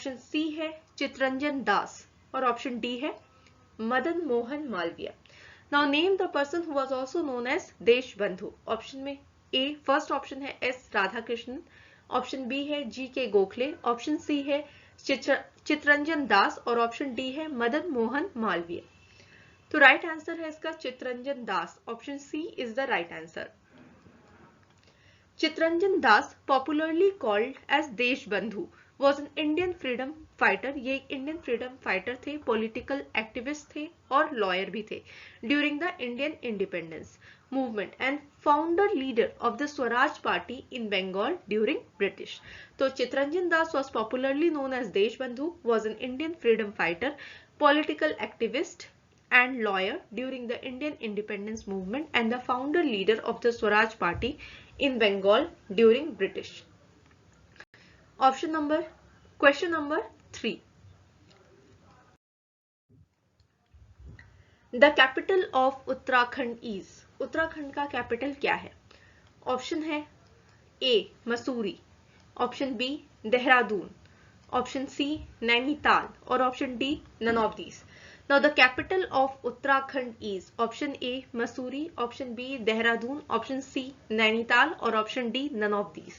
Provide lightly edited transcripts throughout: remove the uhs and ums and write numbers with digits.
Option C है चितरंजन दास और option D है Madan Mohan Malviya. Now name the person who was also known as Deshbandhu. Option में A first option है S Radhakrishnan, option B है G के गोखले, ऑप्शन सी है चितरंजन दास और ऑप्शन डी है मदन मोहन मालवीय। तो राइट आंसर है इसका Chittaranjan Das, option C is the right answer. Chittaranjan Das popularly called as Deshbandhu was an Indian freedom fighter. ये एक इंडियन फ्रीडम फाइटर थे, पॉलिटिकल एक्टिविस्ट थे और लॉयर भी थे during the Indian independence movement and founder leader of the Swaraj Party in Bengal during British. So Chittaranjan Das was popularly known as Deshbandhu, was an Indian freedom fighter, political activist and lawyer during the Indian independence movement and the founder leader of the Swaraj Party in Bengal during British. Question number 3. The capital of Uttarakhand is. Uttarakhand का capital क्या है? Option है A Mussoorie, option B Dehradun, option C Nainital और option D none of these. Now the capital of Uttarakhand is option A Mussoorie, option B Dehradun, option C Nainital और option D none of these.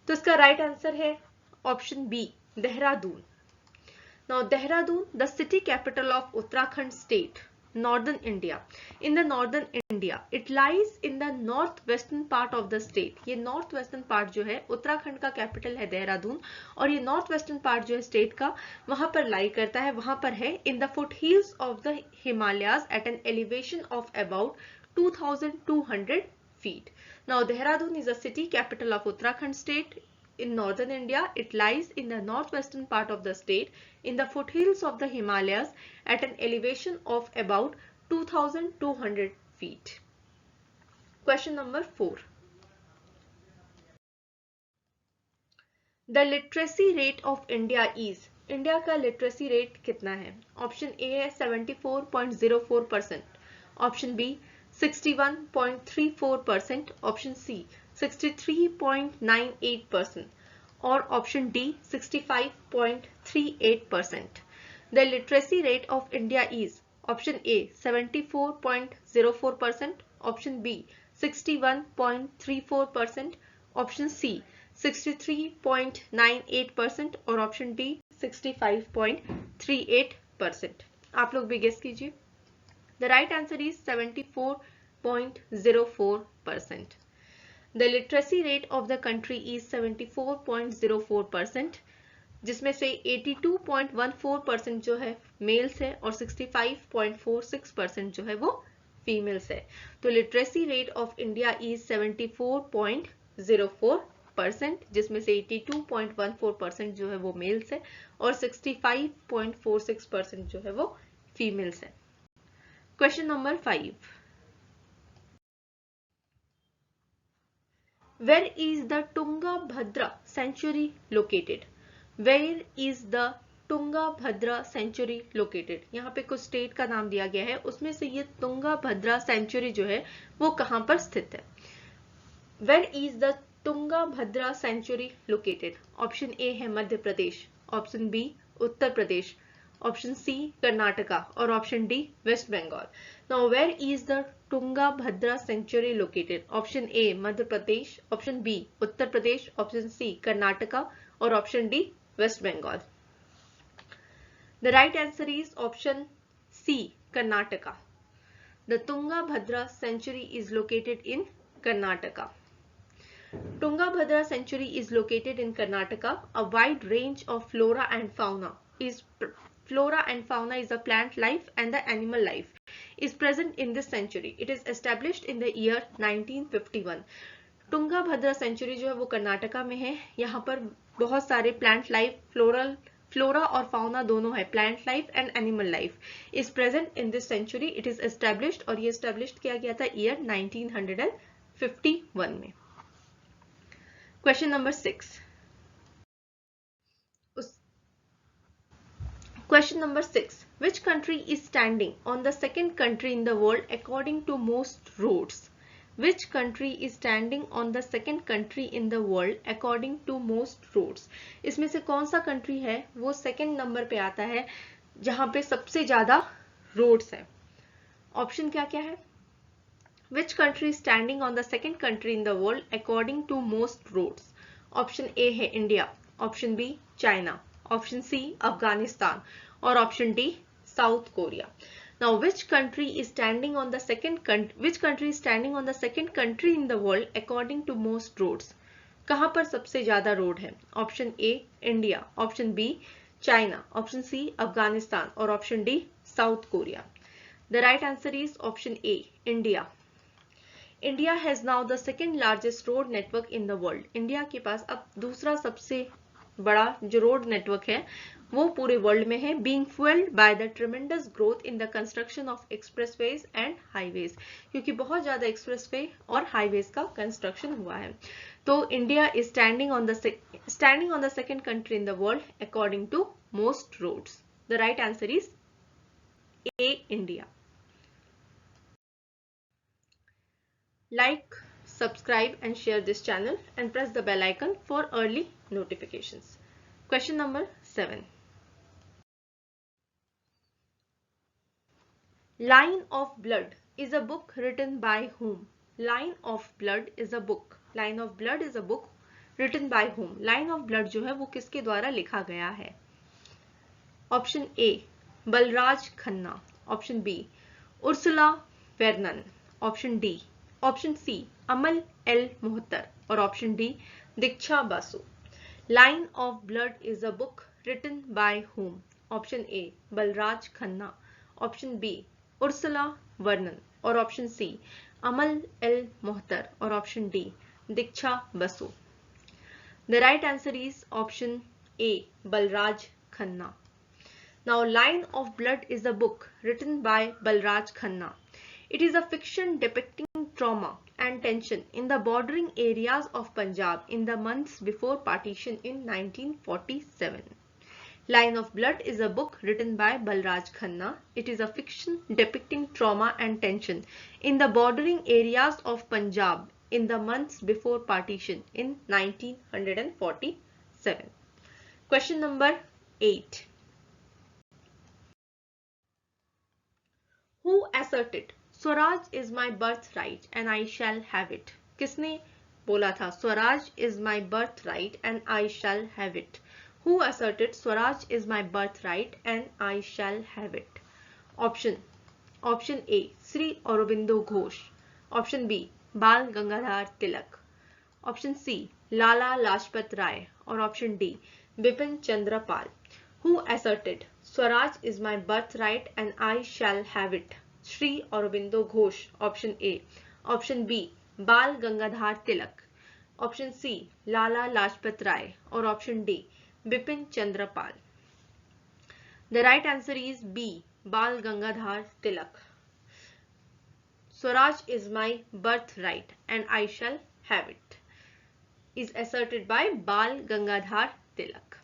तो इसका right answer है option B Dehradun. Now Dehradun the city capital of Uttarakhand state, northern India. In the northern India, it lies in the northwestern part of the state. ये northwestern part जो है उत्तराखंड का capital है देहरादून और ये northwestern part जो है स्टेट का वहां पर लाई करता है, वहां पर है in the foothills of the Himalayas at an elevation of about 2200 feet. Now Dehradun is a city capital of Uttarakhand state in northern India. It lies in the northwestern part of the state in the foothills of the Himalayas at an elevation of about 2200 feet. Question number 4. The literacy rate of India is. India का literacy rate कितना है? Option A है 74.04%, option B 61.34%, option C 63.98% और option D 65.38%. The literacy rate of India is option A 74.04%, option B 61.34%, option C 63.98% और option D 65.38%. आप लोग भी guess कीजिए. The right answer is 74.04%. The literacy rate of the country is 74.04%, जिसमें से 82.14% जो है मेल्स है और 65.46% जो है वो फीमेल्स है. तो literacy rate of India is 74.04%, जिसमें से 82.14% जो है वो मेल्स है और 65.46% जो है वो फीमेल्स है. Question number 5. Where is the Tungabhadra sanctuary located? Where is the Tungabhadra sanctuary located? यहाँ पे कुछ स्टेट का नाम दिया गया है, उसमें से ये तुंगाभद्रा सेंचुरी जो है वो कहाँ पर स्थित है. Where is the Tungabhadra sanctuary located? Option A है Madhya Pradesh, option B Uttar Pradesh, option C Karnataka और option D West Bengal. Now where is the Tungabhadra sanctuary located? Option A Madhya Pradesh, option B Uttar Pradesh, option C Karnataka और option D West Bengal. The right answer is option C Karnataka. The Tungabhadra sanctuary is located in Karnataka. Tungabhadra sanctuary is located in Karnataka. A wide range of flora and fauna is the plant life and the animal life is present in this sanctuary. It is established in the year 1951. Tungabhadra sanctuary जो है वो कर्नाटका में है. यहाँ पर बहुत सारे plant life, flora और फाउना दोनों है. Plant life and animal life is present in this century. It is established और ये एस्टेब्लिश्ड किया गया था ईयर 1951 में. Question number 6. Question number 6. Which country is standing on the second country in the world according to most roads? Which country is standing on the second country in the world according to most roads? इसमें से कौन सा country है वो second number पे आता है जहां पे सबसे ज्यादा रोड्स है? ऑप्शन क्या क्या है? Which country is standing on the second country in the world according to most roads? Option A है India, option B China, option C Afghanistan और option D South Korea. Now, which country is standing on the second country in the world according to most roads? कहां पर सबसे ज्यादा road है? Option A India, option B China, option C Afghanistan और option D South Korea. The right answer is option A, India. India has now the second largest road network in the world. India के पास अब दूसरा सबसे बड़ा जो road network है वो पूरे वर्ल्ड में है, being fueled by the tremendous growth in the construction of expressways and highways. क्योंकि बहुत ज्यादा एक्सप्रेसवे और हाईवेज का कंस्ट्रक्शन हुआ है. तो India is standing on the second country in the world according to most roads. The right answer is A, India. Like, subscribe and share this channel and press the bell icon for early notifications. Question number 7. Line of Blood is a book written by whom? Line of Blood is a book. Line of Blood is a book written by whom? Line of Blood जो है वो किसके द्वारा लिखा गया है? Option A Balraj Khanna, option B Ursula Vernon, option C Amal El Mohtar और option D Diksha Basu. Line of blood is a book written by whom? Option A Balraj Khanna, option B Ursula Vernon और option C Amal El Mohtar और option D Diksha Basu. The right answer is option A, Balraj Khanna. Now, Line of Blood is a book written by Balraj Khanna. It is a fiction depicting trauma and tension in the bordering areas of Punjab in the months before partition in 1947. Line of Blood is a book written by Balraj Khanna. It is a fiction depicting trauma and tension in the bordering areas of Punjab in the months before partition in 1947. Question number 8. Who asserted Swaraj is my birthright and I shall have it? किसने बोला था Swaraj is my birthright and I shall have it? Who asserted Swaraj is my birthright and I shall have it? Option A Shri Aurobindo Ghosh, option B Bal Gangadhar Tilak, option C Lala Lajpat Rai और option D Bipin Chandra Pal. Who asserted Swaraj is my birthright and I shall have it? Shri Aurobindo Ghosh, option A, option B Bal Gangadhar Tilak, option C Lala Lajpat Rai और option D Bipin Chandra Pal. The right answer is B Bal Gangadhar Tilak. Swaraj is my birth right and I shall have it is asserted by Bal Gangadhar Tilak.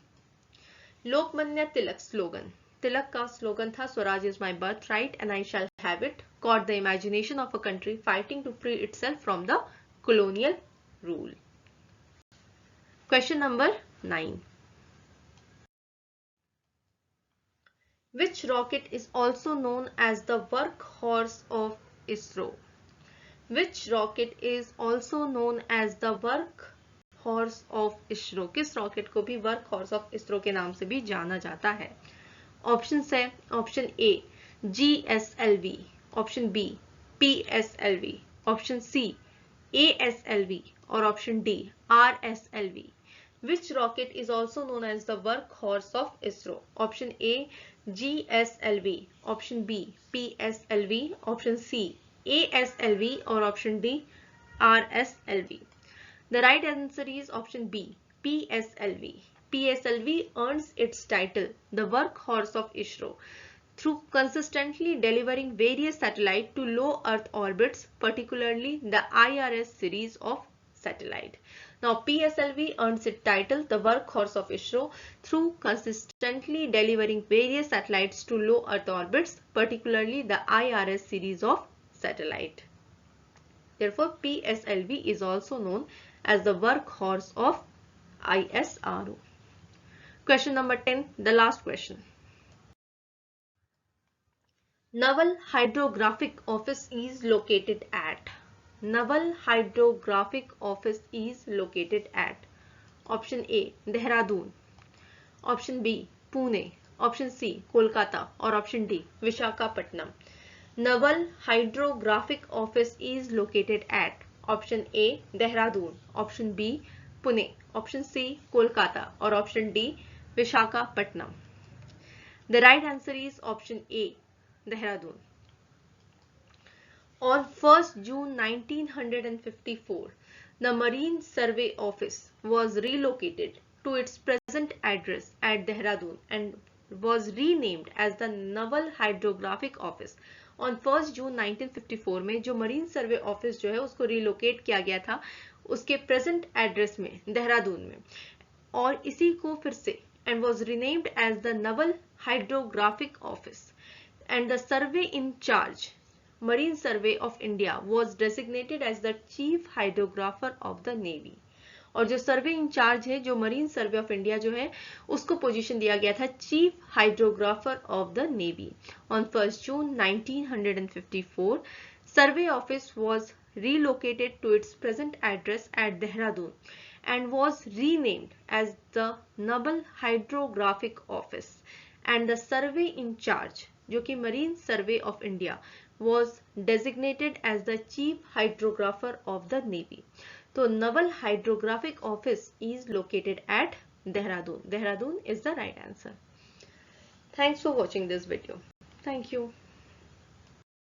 Lokmanya Tilak slogan. Tilak का slogan था swaraj is my birth right and I shall have it. caught the imagination of a country fighting to free itself from the colonial rule. Question number 9. Which rocket is also known as the workhorse of ISRO? Which rocket is also known as the workhorse of ISRO? किस rocket को भी workhorse of ISRO के नाम से भी जाना जाता है? ऑप्शन है option A GSLV, option B PSLV, option C ASLV और option D RSLV. Which rocket is also known as the workhorse of ISRO? Option A GSLV, option B PSLV, option C ASLV और option D RSLV. The right answer is option B, PSLV. PSLV earns its title, the workhorse of ISRO, through consistently delivering various satellites to low Earth orbits, particularly the IRS series of satellite. Now, PSLV earns its title, the workhorse of ISRO, through consistently delivering various satellites to low Earth orbits, particularly the IRS series of satellite. Therefore, PSLV is also known as the workhorse of ISRO. Question number 10, the last question. Naval Hydrographic Office is located at. Naval Hydrographic Office is located at. Option A, Dehradun. Option B, Pune. Option C, Kolkata. Or option D, Vishakhapatnam. Naval Hydrographic Office is located at. Option A, Dehradun. Option B, Pune. Option C, Kolkata. Or option D, Vishakhapatnam. The right answer is option A, Dehradun. On 1st June 1954, the Marine Survey Office was relocated to its present address at Dehradun and was renamed as the Naval Hydrographic Office. On 1st June 1954 में जो marine सर्वे office जो है उसको relocate किया गया था उसके present address में देहरादून में, और इसी को फिर से and was renamed as the Naval Hydrographic Office, and the survey in charge, Marine Survey of India, was designated as the Chief Hydrographer of the Navy. और जो सर्वे इंचार्ज है, जो मरीन सर्वे ऑफ इंडिया जो है, उसको position दिया गया था chief hydrographer of the navy. On 1st June 1954, survey office was relocated to its present address at Dehradun and was renamed as the Naval Hydrographic Office, and the survey in charge, जो कि marine survey of India, was designated as the chief hydrographer of the navy. So Naval Hydrographic Office is located at Dehradun. Dehradun is the right answer. Thanks for watching this video. Thank you.